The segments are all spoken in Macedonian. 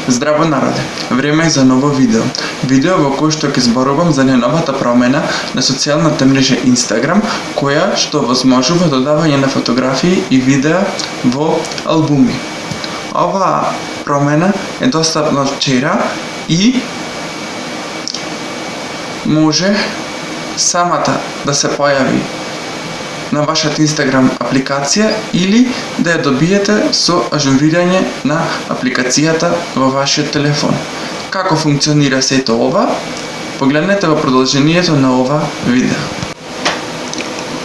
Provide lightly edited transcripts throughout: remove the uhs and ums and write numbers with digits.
Здраво народе! Време е за ново видео. Видео во кое што ќе зборувам за најновата промена на социјалната мрежа Instagram, која што возможува додавање на фотографии и видеа во албуми. Оваа промена е достапна од вчера и може самата да се појави на вашата Instagram апликација или да ја добиете со ажурирање на апликацијата во вашиот телефон. Како функционира сето ова? Погледнете во продолжението на ова видео.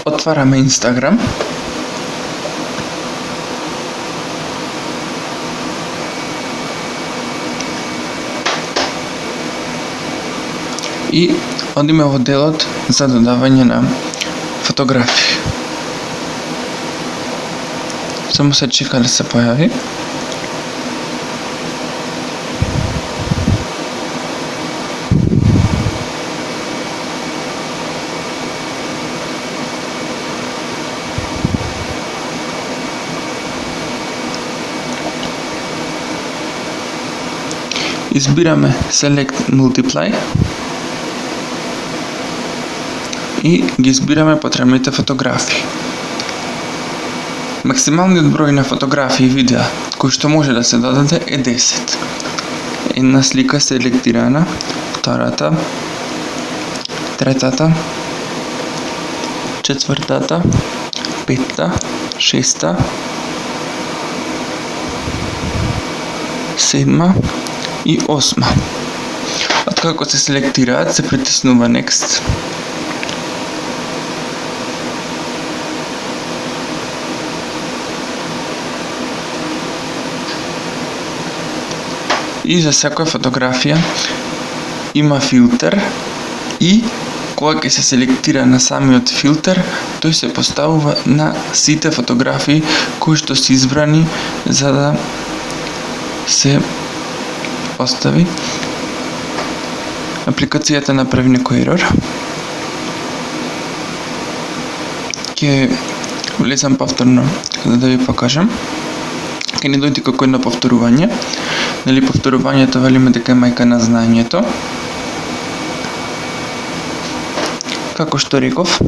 Отвараме Instagram. И одиме во делот за додавање на фотографии. Само се чека да се појави. Избираме Select Multiply и ги избираме потребните фотографии. Максималниот број на фотографии и видеа кои што може да се додаде е 10. Една слика селектирана, втората, третата, четвртата, петта, шеста, седма и осма. Откако се селектираат, се притиснува Next. И за секоја фотографија има филтер и кога ќе се селектира на самиот филтер, тој се поставува на сите фотографии кои што се избрани за да се постави. Апликацијата направи некој ерор. Ќе влезам повторно за да ви покажам. Ќе ни дојде како едно повторување. Нели повторувањето велиме дека е мајка на знаењето. Како што реков,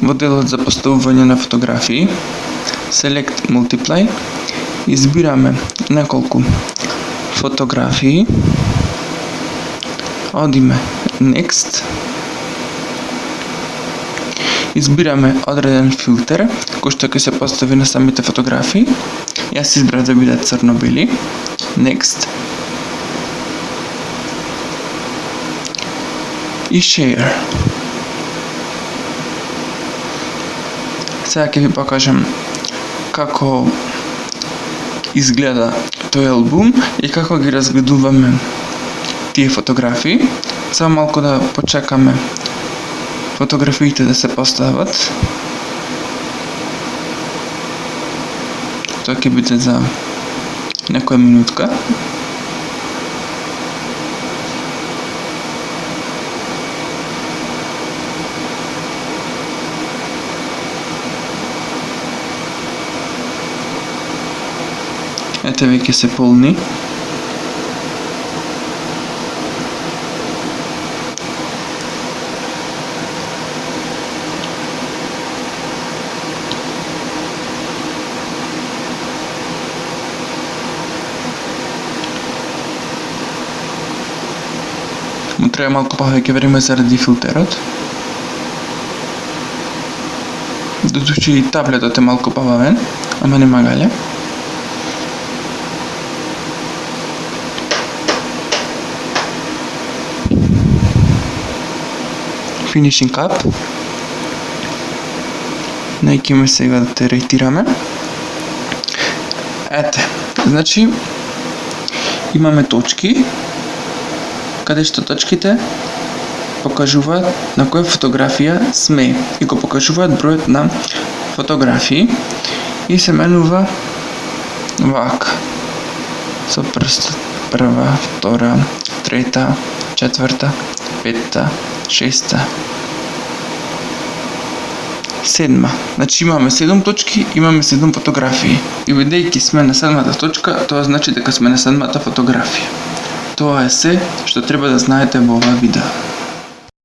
во делот за поставување на фотографии, Select Multiply, избираме неколку фотографии, одиме Next, избираме одреден филтер кој што ќе се постави на самите фотографии. Јас избрав да биде црно-бели. Next. И Share. Сега ќе ви покажам како изгледа тој албум и како ги разгледуваме тие фотографии. Само малку да почекаме фотографиите да се постават. Тоа ќе биде за некоја минутка. Ете веќе се полни. Му треба малку повеќе време заради филтерот. Додучи и таблетот е малку побавен, ама нема гале. Finishing up. Најкиме сега да те рейтираме. Ете, значи имаме точки, каде што точките покажуваат на која фотографија сме и го покажуваат бројот на фотографии и се менува вака со прстот: прва, втора, трета, четврта, петта, шеста, Седма. Значи имаме 7 точки, имаме 7 фотографии. И бидејќи сме на 7-та точка, тоа значи дека сме на 7-та фотографија. Тоа е се што треба да знаете во оваа видео.